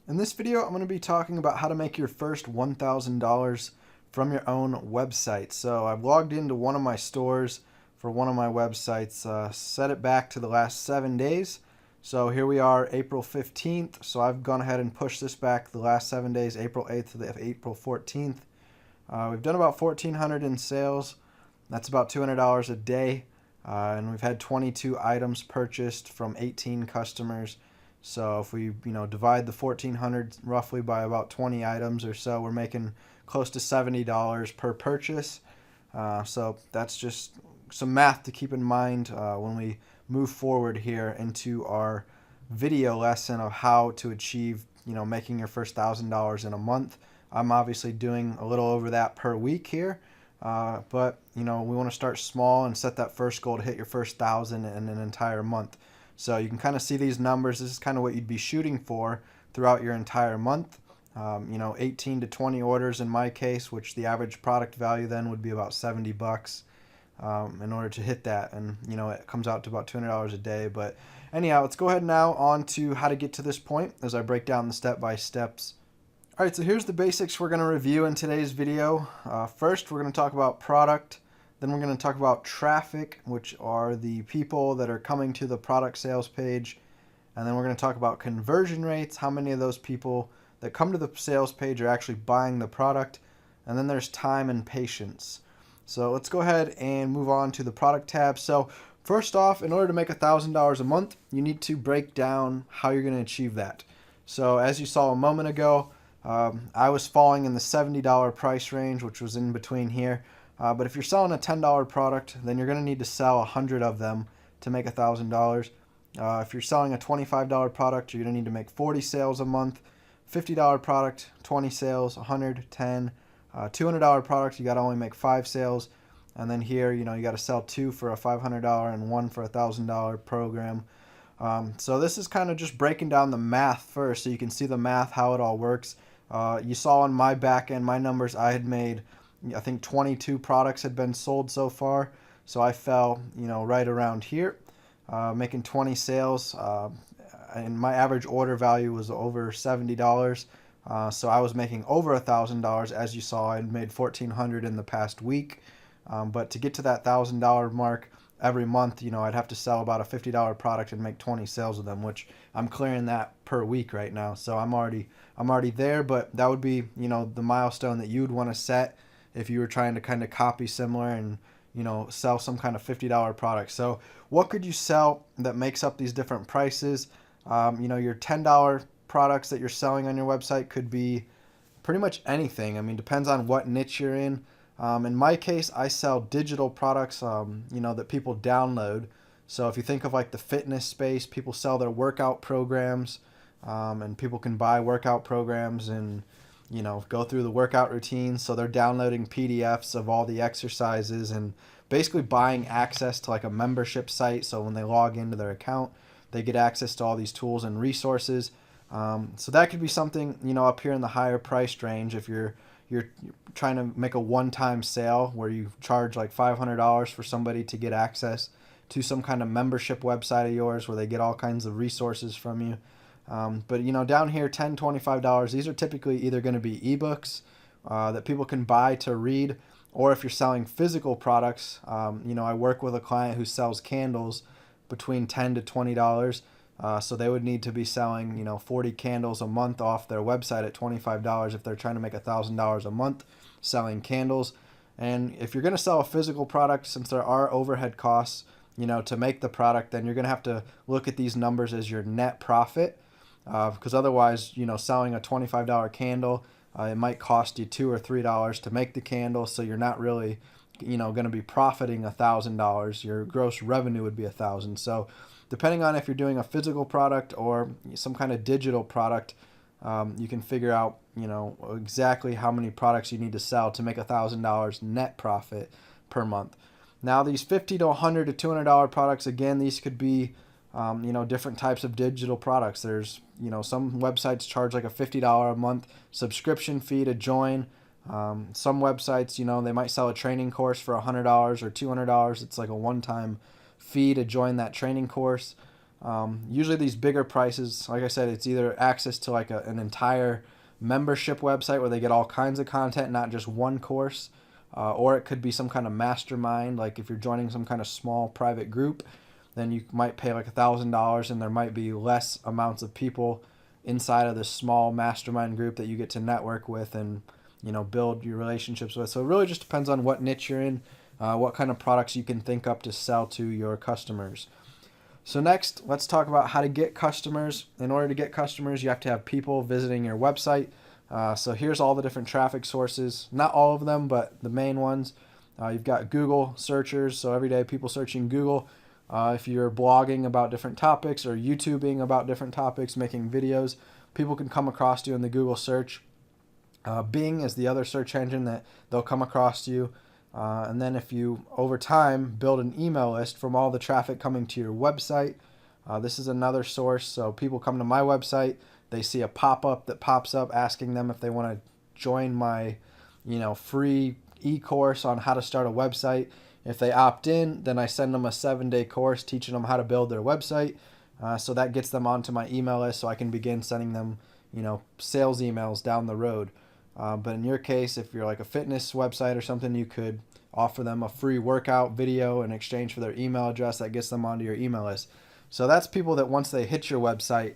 In this video, I'm going to be talking about how to make your first $1,000 from your own website. So I've logged into one of my stores for one of my websites, set it back to the last 7 days. So here we are, April 15th. So I've gone ahead and pushed this back the last 7 days, April 8th to April 14th. We've done about 1,400 in sales. That's about $200 a day. And we've had 22 items purchased from 18 customers. So if we divide the 1,400 roughly by about 20 items or so, we're making close to $70 per purchase. So that's just some math to keep in mind when we move forward here into our video lesson of how to achieve making your first $1,000 in a month. I'm obviously doing a little over that per week here, but we want to start small and set that first goal to hit your first 1,000 in an entire month. So you can kind of see these numbers. This is kind of what you'd be shooting for throughout your entire month. 18 to 20 orders in my case, which the average product value then would be about $70 in order to hit that. And it comes out to about $200 a day. But anyhow, let's go ahead now on to how to get to this point as I break down the step-by-steps. All right, so here's the basics we're going to review in today's video. First, we're going to talk about product. Then we're going to talk about traffic, which are the people that are coming to the product sales page. And then we're going to talk about conversion rates, how many of those people that come to the sales page are actually buying the product. And then there's time and patience. So let's go ahead and move on to the product tab. So first off, in order to make $1,000 a month, you need to break down how you're going to achieve that. So as you saw a moment ago, I was falling in the $70 price range, which was in between here. But if you're selling a $10 product, then you're going to need to sell 100 of them to make $1,000. If you're selling a $25 product, you're going to need to make 40 sales a month. $50 product, 20 sales. 100, 10. $200 product, you got to only make 5 sales. And then here, you got to sell 2 for a $500 and 1 for a $1,000 program. So this is kind of just breaking down the math first, so you can see the math, how it all works. You saw on my back end, my numbers, I had made, I think 22 products had been sold so far. So I fell, right around here, making 20 sales. And my average order value was over $70. So I was making over $1,000. As you saw, I had made 1,400 in the past week. But to get to that $1,000 mark every month, I'd have to sell about a $50 product and make 20 sales of them, which I'm clearing that per week right now. So I'm already there, but that would be, the milestone that you'd want to set if you were trying to kind of copy similar and sell some kind of $50 product. So what could you sell that makes up these different prices? Your $10 products that you're selling on your website could be pretty much anything. I mean, depends on what niche you're in. In my case, I sell digital products that people download. So if you think of like the fitness space, people sell their workout programs, and people can buy workout programs and go through the workout routines. So they're downloading PDFs of all the exercises and basically buying access to like a membership site. So when they log into their account, they get access to all these tools and resources. So that could be something, up here in the higher priced range. If you're trying to make a one-time sale where you charge like $500 for somebody to get access to some kind of membership website of yours where they get all kinds of resources from you. But down here, $10, $25, these are typically either going to be ebooks that people can buy to read, or if you're selling physical products, I work with a client who sells candles between $10 to $20. So they would need to be selling 40 candles a month off their website at $25 if they're trying to make $1,000 a month selling candles. And if you're going to sell a physical product, since there are overhead costs to make the product, then you're going to have to look at these numbers as your net profit. Because otherwise, selling a $25 candle, it might cost you $2 or $3 to make the candle. So you're not really, going to be profiting $1,000. Your gross revenue would be $1,000. So depending on if you're doing a physical product or some kind of digital product, you can figure out, exactly how many products you need to sell to make $1,000 net profit per month. Now, these $50 to $100 to $200 products, again, these could be different types of digital products. There's, some websites charge like a $50 a month subscription fee to join. Some websites, they might sell a training course for $100 or $200. It's like a one-time fee to join that training course. Usually these bigger prices, like I said, it's either access to like an entire membership website where they get all kinds of content, not just one course, or it could be some kind of mastermind. Like if you're joining some kind of small private group, then you might pay like $1,000 and there might be less amounts of people inside of this small mastermind group that you get to network with and build your relationships with. So it really just depends on what niche you're in, what kind of products you can think up to sell to your customers. So next, let's talk about how to get customers. In order to get customers, you have to have people visiting your website. So here's all the different traffic sources. Not all of them, but the main ones. You've got Google searchers, so every day people searching Google. If you're blogging about different topics or YouTubing about different topics, making videos, people can come across you in the Google search. Bing is the other search engine that they'll come across you. And then if you, over time, build an email list from all the traffic coming to your website, this is another source. So people come to my website, they see a pop-up that pops up asking them if they want to join my, free e-course on how to start a website. If they opt in, then I send them a 7-day course teaching them how to build their website. So that gets them onto my email list so I can begin sending them, sales emails down the road. But in your case, if you're like a fitness website or something, you could offer them a free workout video in exchange for their email address that gets them onto your email list. So that's people that once they hit your website,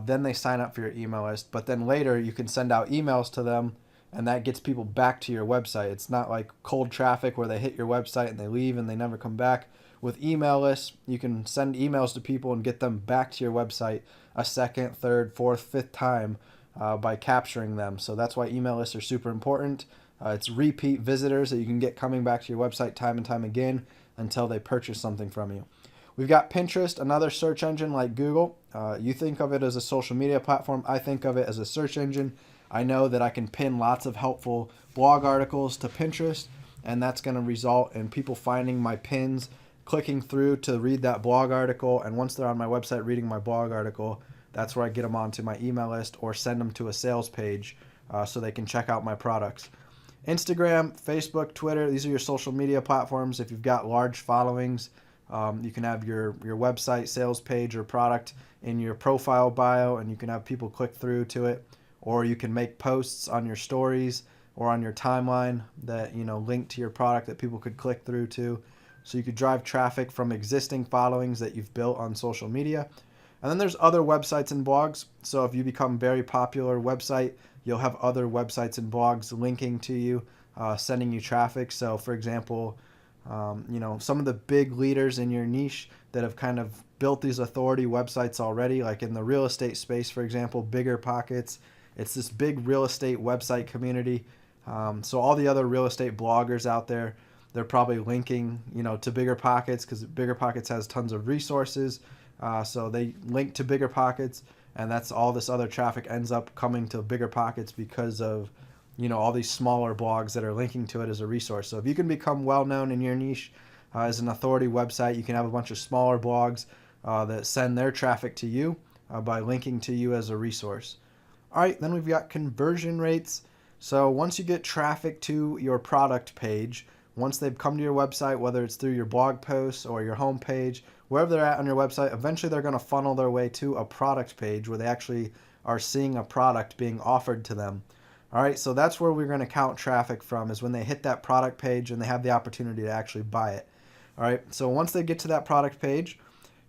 then they sign up for your email list. But then later you can send out emails to them and that gets people back to your website. It's not like cold traffic where they hit your website and they leave and they never come back. With email lists, you can send emails to people and get them back to your website a second, third, fourth, fifth time by capturing them. So that's why email lists are super important. It's repeat visitors that you can get coming back to your website time and time again until they purchase something from you. We've got Pinterest, another search engine like Google. You think of it as a social media platform. I think of it as a search engine. I know that I can pin lots of helpful blog articles to Pinterest, and that's going to result in people finding my pins, clicking through to read that blog article, and once they're on my website reading my blog article, that's where I get them onto my email list or send them to a sales page so they can check out my products. Instagram, Facebook, Twitter, these are your social media platforms. If you've got large followings, you can have your website sales page or product in your profile bio, and you can have people click through to it. Or you can make posts on your stories or on your timeline that link to your product that people could click through to. So you could drive traffic from existing followings that you've built on social media. And then there's other websites and blogs. So if you become a very popular website, you'll have other websites and blogs linking to you, sending you traffic. So for example, some of the big leaders in your niche that have kind of built these authority websites already, like in the real estate space, for example, BiggerPockets. It's this big real estate website community. So all the other real estate bloggers out there, they're probably linking, to BiggerPockets because BiggerPockets has tons of resources. So they link to BiggerPockets, and that's all this other traffic ends up coming to BiggerPockets because of, all these smaller blogs that are linking to it as a resource. So if you can become well-known in your niche as an authority website, you can have a bunch of smaller blogs that send their traffic to you by linking to you as a resource. All right, then we've got conversion rates. So once you get traffic to your product page, once they've come to your website, whether it's through your blog posts or your home page, wherever they're at on your website, eventually they're going to funnel their way to a product page where they actually are seeing a product being offered to them. All right, so that's where we're going to count traffic from, is when they hit that product page and they have the opportunity to actually buy it. All right, so once they get to that product page,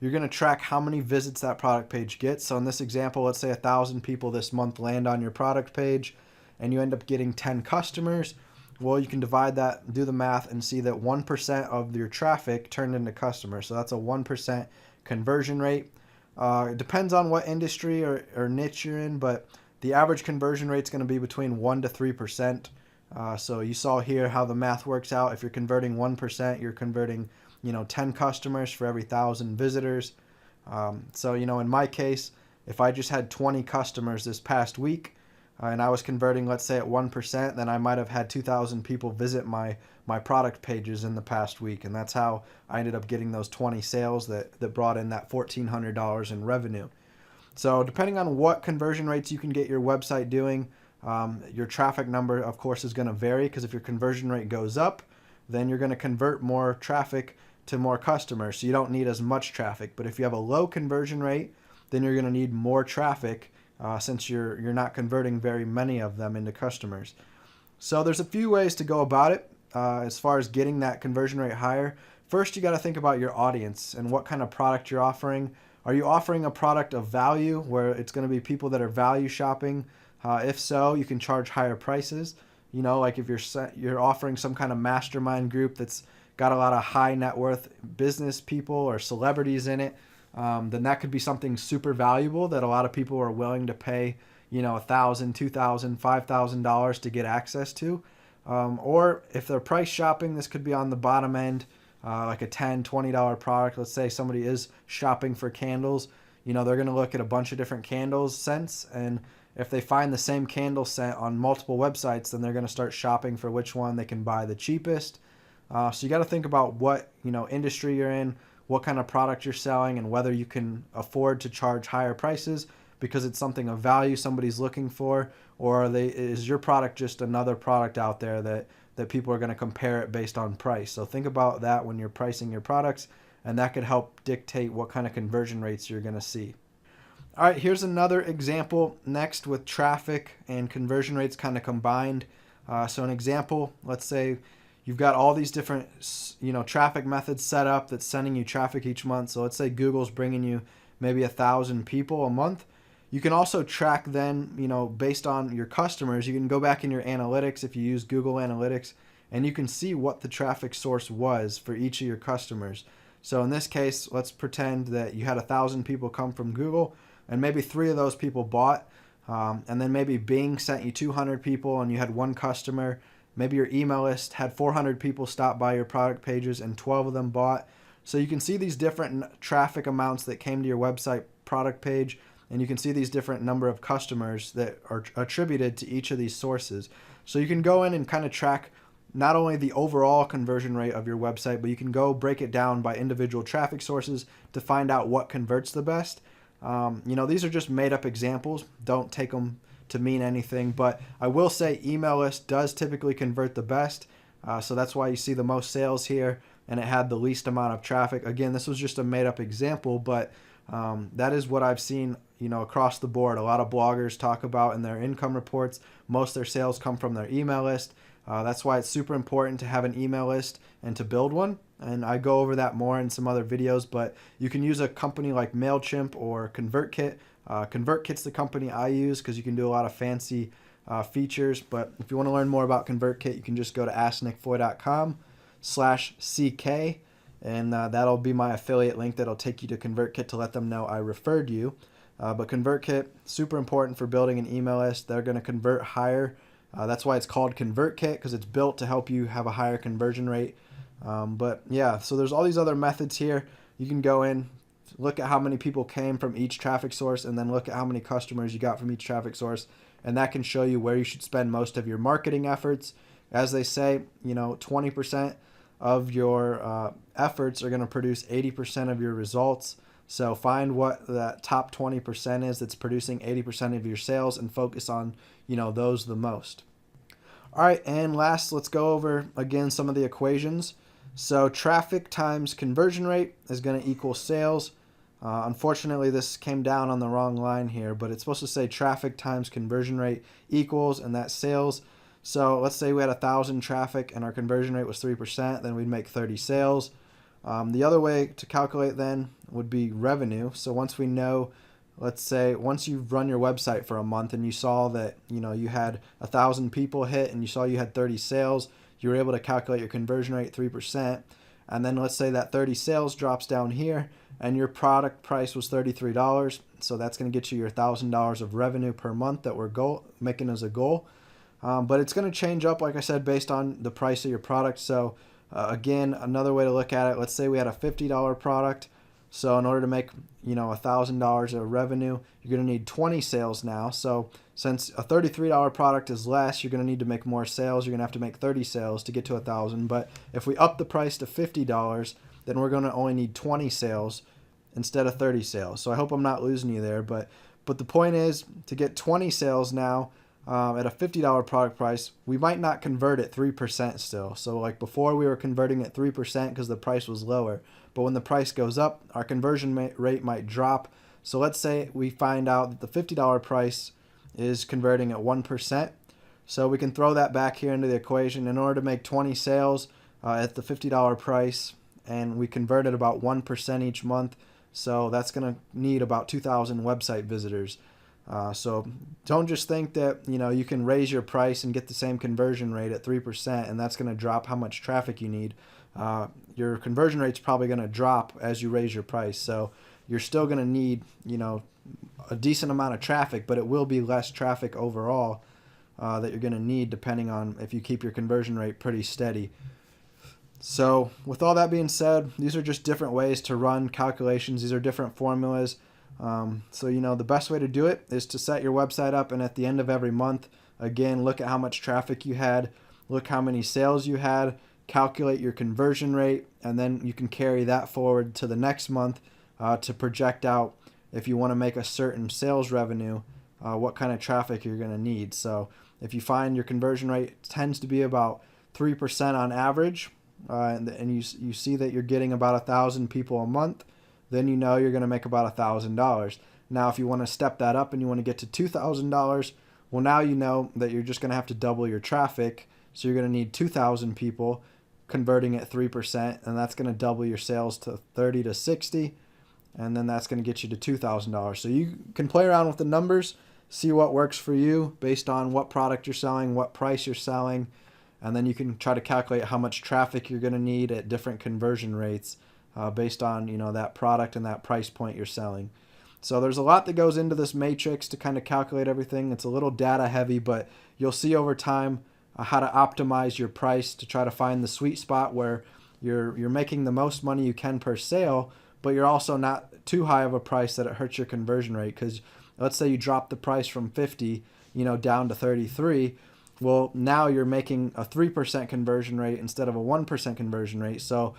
you're going to track how many visits that product page gets. So in this example, let's say 1,000 people this month land on your product page and you end up getting 10 customers. Well, you can divide that, do the math, and see that 1% of your traffic turned into customers. So that's a 1% conversion rate. It depends on what industry or niche you're in, but the average conversion rate is going to be between 1 to 3%. So you saw here how the math works out. If you're converting 1%, you're converting 10 customers for every 1,000 visitors. So, in my case, if I just had 20 customers this past week and I was converting, let's say at 1%, then I might have had 2,000 people visit my product pages in the past week. And that's how I ended up getting those 20 sales that brought in that $1,400 in revenue. So depending on what conversion rates you can get your website doing, your traffic number, of course, is going to vary, because if your conversion rate goes up, then you're going to convert more traffic to more customers, so you don't need as much traffic. But if you have a low conversion rate, then you're going to need more traffic since you're not converting very many of them into customers. So there's a few ways to go about it as far as getting that conversion rate higher. First, you got to think about your audience and what kind of product you're offering. Are you offering a product of value where it's going to be people that are value shopping? If so, you can charge higher prices. Like if you're offering some kind of mastermind group that's got a lot of high net worth business people or celebrities in it, then that could be something super valuable that a lot of people are willing to pay, $1,000, $2,000, $5,000 to get access to. Or if they're price shopping, this could be on the bottom end, like a $10, $20 product. Let's say somebody is shopping for candles. They're going to look at a bunch of different candles scents, and if they find the same candle scent on multiple websites, then they're going to start shopping for which one they can buy the cheapest. So you got to think about what industry you're in, what kind of product you're selling, and whether you can afford to charge higher prices because it's something of value somebody's looking for, or is your product just another product out there that people are going to compare it based on price. So think about that when you're pricing your products, and that could help dictate what kind of conversion rates you're going to see. All right, here's another example next with traffic and conversion rates kind of combined. So an example, let's say you've got all these different traffic methods set up that's sending you traffic each month. So let's say Google's bringing you maybe 1,000 people a month. You can also track then, based on your customers, you can go back in your analytics if you use Google Analytics, and you can see what the traffic source was for each of your customers. So in this case, let's pretend that you had 1,000 people come from Google, and maybe 3 of those people bought, and then maybe Bing sent you 200 people and you had 1 customer. Maybe your email list had 400 people stop by your product pages and 12 of them bought. So you can see these different traffic amounts that came to your website product page, and you can see these different number of customers that are attributed to each of these sources. So you can go in and kind of track not only the overall conversion rate of your website, but you can go break it down by individual traffic sources to find out what converts the best. These are just made up examples. Don't take them to mean anything, but I will say email list does typically convert the best. So that's why you see the most sales here, and it had the least amount of traffic. Again, this was just a made up example, but that is what I've seen, across the board. A lot of bloggers talk about in their income reports, most of their sales come from their email list. That's why it's super important to have an email list and to build one. And I go over that more in some other videos, but you can use a company like MailChimp or ConvertKit. ConvertKit's the company I use because you can do a lot of fancy features. But if you want to learn more about ConvertKit, you can just go to asknickfoy.com/CK, and that'll be my affiliate link that'll take you to ConvertKit to let them know I referred you. But ConvertKit, super important for building an email list. They're going to convert higher. That's why it's called ConvertKit, because it's built to help you have a higher conversion rate. But yeah, so there's all these other methods here. You can go in, look at how many people came from each traffic source, and then look at how many customers you got from each traffic source. And that can show you where you should spend most of your marketing efforts. As they say, 20% of your efforts are going to produce 80% of your results. So find what that top 20% is that's producing 80% of your sales and focus on, those the most. All right, and last, let's go over again some of the equations. So traffic times conversion rate is going to equal sales. Unfortunately, this came down on the wrong line here, but it's supposed to say traffic times conversion rate equals, and that's sales. So let's say we had 1,000 traffic and our conversion rate was 3%, then we'd make 30 sales. The other way to calculate then would be revenue. So once we know, let's say once you've run your website for a month and you saw that you had 1,000 people hit and you saw you had 30 sales, you were able to calculate your conversion rate 3%. And then let's say that 30 sales drops down here and your product price was $33. So that's going to get you your $1,000 of revenue per month that we're making as a goal. But it's going to change up, like I said, based on the price of your product. So again, another way to look at it, let's say we had a $50 product. So in order to make $1,000 of revenue, you're going to need 20 sales now. So since a $33 product is less, you're going to need to make more sales. You're going to have to make 30 sales to get to 1,000. But if we up the price to $50, then we're going to only need 20 sales instead of 30 sales. So I hope I'm not losing you there. But the point is, to get 20 sales now, at a $50 product price, we might not convert at 3% still. So like before, we were converting at 3% because the price was lower. But when the price goes up, our conversion rate might drop. So let's say we find out that the $50 price is converting at 1%. So we can throw that back here into the equation. In order to make 20 sales at the $50 price, and we convert at about 1% each month, so that's going to need about 2,000 website visitors. So don't just think that you can raise your price and get the same conversion rate at 3%, and that's going to drop how much traffic you need. Your conversion rate's probably going to drop as you raise your price. So you're still going to need a decent amount of traffic, but it will be less traffic overall that you're going to need, depending on if you keep your conversion rate pretty steady. So with all that being said, these are just different ways to run calculations. These are different formulas. So the best way to do it is to set your website up, and at the end of every month, again, look at how much traffic you had, look how many sales you had, calculate your conversion rate, and then you can carry that forward to the next month to project out, if you want to make a certain sales revenue, what kind of traffic you're going to need. So if you find your conversion rate tends to be about 3% on average, and you see that you're getting about 1,000 people a month, then you're going to make about $1,000. Now, if you want to step that up and you want to get to $2,000, well, now you know that you're just going to have to double your traffic. So you're going to need 2,000 people converting at 3%, and that's going to double your sales to 30 to 60, and then that's going to get you to $2,000. So you can play around with the numbers, see what works for you based on what product you're selling, what price you're selling, and then you can try to calculate how much traffic you're going to need at different conversion rates based on that product and that price point you're selling. So there's a lot that goes into this matrix to kind of calculate everything. It's a little data heavy, but you'll see over time how to optimize your price to try to find the sweet spot where you're making the most money you can per sale, but you're also not too high of a price that it hurts your conversion rate. Because let's say you drop the price from 50 down to 33. Well, now you're making a 3% conversion rate instead of a 1% conversion rate. So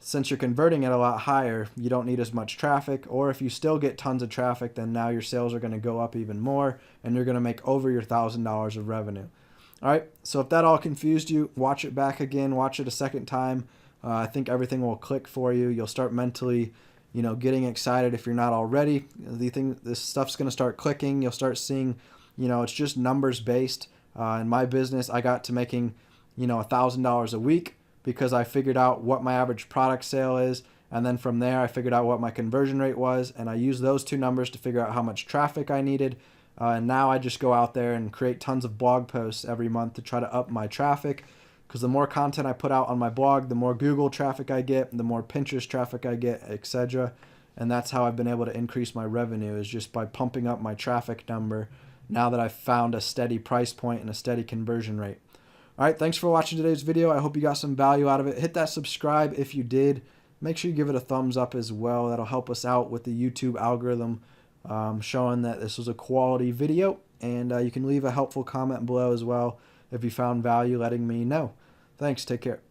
since you're converting at a lot higher, you don't need as much traffic. Or if you still get tons of traffic, then now your sales are going to go up even more, and you're going to make over your $1,000 of revenue. All right, so if that all confused you, watch it back again, watch it a second time. I think everything will click for you. You'll start mentally, getting excited if you're not already. This stuff's going to start clicking. You'll start seeing, it's just numbers based. In my business, I got to making, $1,000 a week because I figured out what my average product sale is. And then from there, I figured out what my conversion rate was. And I used those two numbers to figure out how much traffic I needed. And now I just go out there and create tons of blog posts every month to try to up my traffic. Because the more content I put out on my blog, the more Google traffic I get, the more Pinterest traffic I get, etc. And that's how I've been able to increase my revenue, is just by pumping up my traffic number now that I've found a steady price point and a steady conversion rate. All right, thanks for watching today's video. I hope you got some value out of it. Hit that subscribe if you did. Make sure you give it a thumbs up as well. That'll help us out with the YouTube algorithm, showing that this was a quality video. And you can leave a helpful comment below as well if you found value, letting me know. Thanks. Take care.